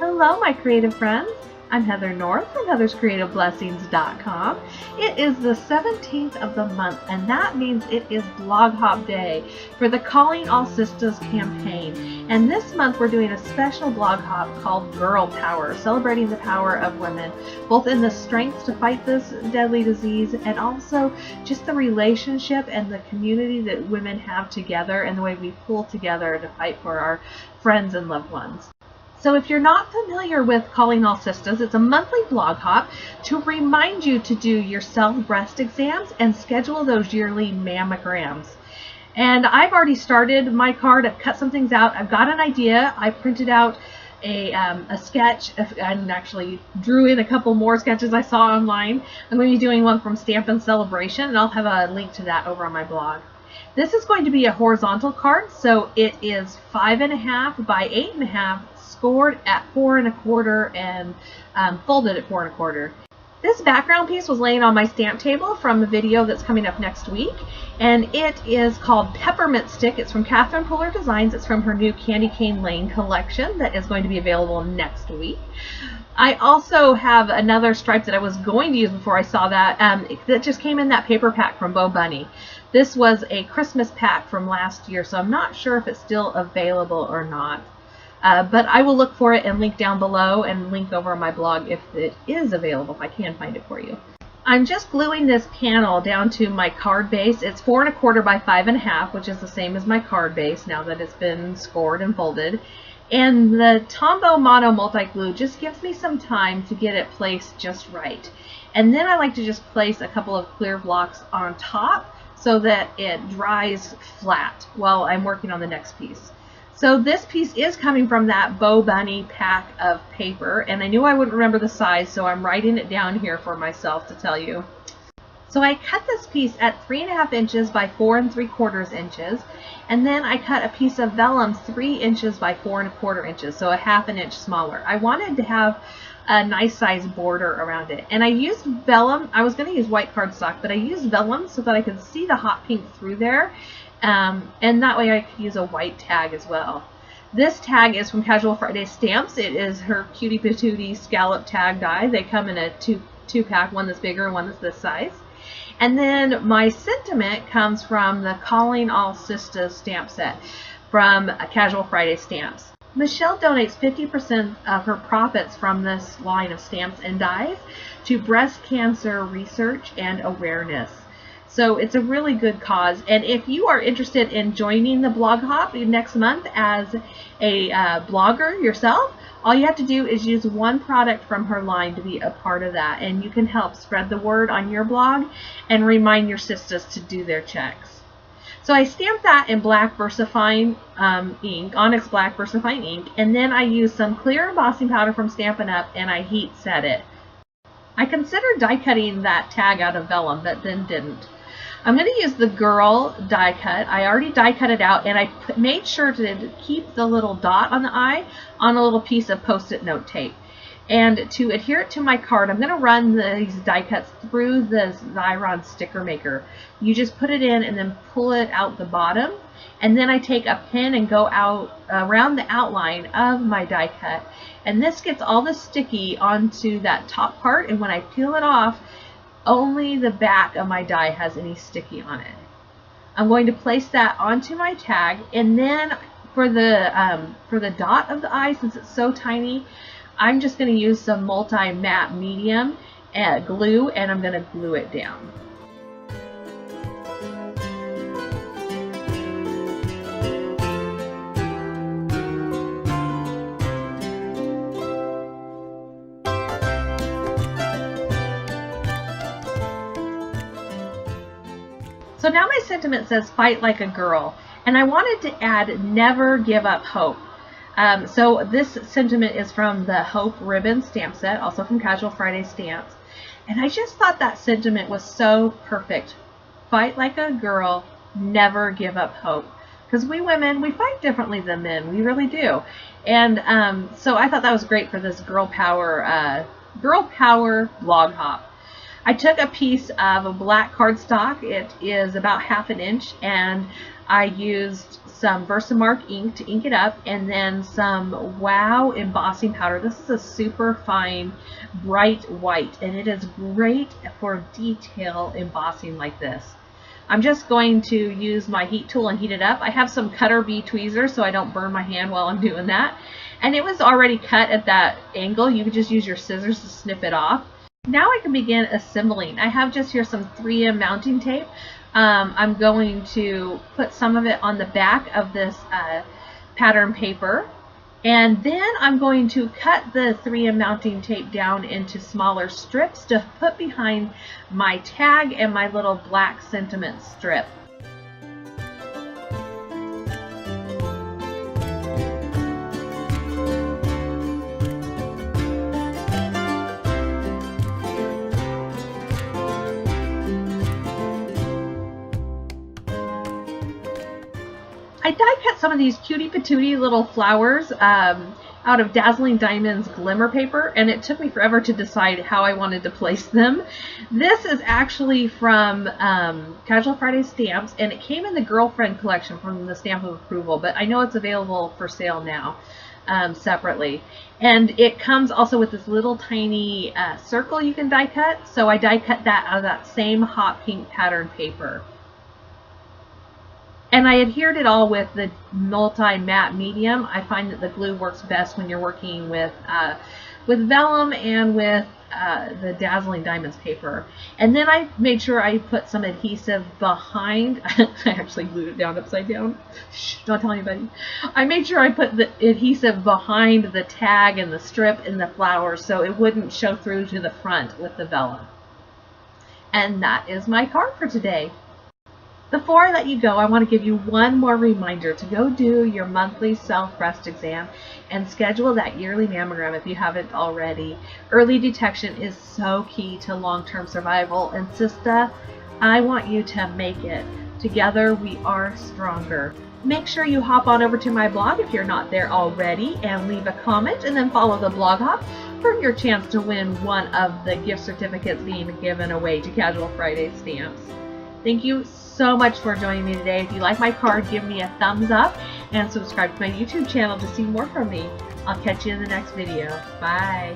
Hello, my creative friends. I'm Heather North from heatherscreativeblessings.com. It is the 17th of the month, and that means it is Blog Hop Day for the Calling All Sistahs campaign. And this month we're doing a special blog hop called Girl Power, celebrating the power of women, both in the strength to fight this deadly disease and also just the relationship and the community that women have together and the way we pull together to fight for our friends and loved ones. So if you're not familiar with Calling All Sistahs, it's a monthly blog hop to remind you to do your self-breast exams and schedule those yearly mammograms. And I've already started my card. I've cut some things out. I've got an idea. I printed out a sketch and actually drew in a couple more sketches I saw online. I'm going to be doing one from Stampin Celebration, and I'll have a link to that over on my blog. This is going to be a horizontal card, so it is 5.5 by 8.5, scored at 4 1/4 and folded at 4 1/4. This background piece was laying on my stamp table from a video that's coming up next week, and it is called Peppermint Stick. It's from Catherine Puller Designs. It's from her new Candy Cane Lane collection that is going to be available next week. I also have another stripe that I was going to use before I saw that that just came in that paper pack from Bo Bunny. This was a Christmas pack from last year, so I'm not sure if it's still available or not. But I will look for it and link down below and link over on my blog if it is available, if I can find it for you. I'm just gluing this panel down to my card base. It's 4 1/4 by 5.5, which is the same as my card base now that it's been scored and folded. And the Tombow Mono Multi-Glue just gives me some time to get it placed just right. And then I like to just place a couple of clear blocks on top so that it dries flat while I'm working on the next piece. So this piece is coming from that Bo Bunny pack of paper, and I knew I wouldn't remember the size, so I'm writing it down here for myself to tell you. So I cut this piece at 3.5 inches by 4 3/4 inches, and then I cut a piece of vellum 3 inches by 4 1/4 inches, so a 1/2 inch smaller. I wanted to have a nice size border around it, and I used vellum. I was going to use white cardstock, but I used vellum so that I could see the hot pink through there. And that way I could use a white tag as well. This tag is from Cas-ual Fri Dies Stamps. It is her cutie patootie scallop tag die. They come in a two pack, one that's bigger and one that's this size. And then my sentiment comes from the Calling All Sistahs stamp set from Cas-ual Fri Dies Stamps. Michelle donates 50% of her profits from this line of stamps and dies to breast cancer research and awareness. So it's a really good cause, and if you are interested in joining the blog hop next month as a blogger yourself, all you have to do is use one product from her line to be a part of that, and you can help spread the word on your blog and remind your sisters to do their checks. So I stamped that in black VersaFine ink, Onyx Black VersaFine ink, and then I used some clear embossing powder from Stampin' Up, and I heat set it. I considered die cutting that tag out of vellum, but then didn't. I'm going to use the Girl die cut. I already die cut it out, and I made sure to keep the little dot on the eye on a little piece of Post-it note tape. And to adhere it to my card, I'm going to run these die cuts through the Xyron sticker maker. You just put it in and then pull it out the bottom, and then I take a pin and go out around the outline of my die cut. And this gets all the sticky onto that top part, and when I peel it off, only the back of my die has any sticky on it. I'm going to place that onto my tag, and then for the dot of the eye, since it's so tiny, I'm just going to use some multi-matte medium glue, and I'm going to glue it down. So now my sentiment says fight like a girl, and I wanted to add never give up hope. So this sentiment is from the Hope Ribbon stamp set, also from Cas-ual Fri Dies Stamps, and I just thought that sentiment was so perfect. Fight like a girl, never give up hope. Because we women, we fight differently than men, we really do. And so I thought that was great for this Girl Power blog hop. I took a piece of a black cardstock. It is about 1/2 inch, and I used some Versamark ink to ink it up, and then some Wow embossing powder. This is a super fine bright white, and it is great for detail embossing like this. I'm just going to use my heat tool and heat it up. I have some cutter bee tweezers so I don't burn my hand while I'm doing that. And it was already cut at that angle. You could just use your scissors to snip it off. Now I can begin assembling. I have just here some 3M mounting tape. I'm going to put some of it on the back of this pattern paper, and then I'm going to cut the 3M mounting tape down into smaller strips to put behind my tag and my little black sentiment strip. I die cut some of these cutie patootie little flowers out of Dazzling Diamonds glimmer paper, and it took me forever to decide how I wanted to place them. This is actually from Cas-ual Friday stamps, and it came in the Girlfriend collection from the Stamp of Approval, but I know it's available for sale now separately. And it comes also with this little tiny circle you can die cut, so I die cut that out of that same hot pink pattern paper. And I adhered it all with the multi-matte medium. I find that the glue works best when you're working with vellum and with the Dazzling Diamonds paper. And then I made sure I put some adhesive behind. I actually glued it down upside down. Shh, don't tell anybody. I made sure I put the adhesive behind the tag and the strip and the flowers so it wouldn't show through to the front with the vellum. And that is my card for today. Before I let you go, I want to give you one more reminder to go do your monthly self-breast exam and schedule that yearly mammogram if you haven't already. Early detection is so key to long-term survival, and Sistah, I want you to make it. Together we are stronger. Make sure you hop on over to my blog if you're not there already and leave a comment, and then follow the blog hop for your chance to win one of the gift certificates being given away to Cas-ual Friday stamps. Thank you so much for joining me today. If you like my card, give me a thumbs up and subscribe to my YouTube channel to see more from me. I'll catch you in the next video. Bye.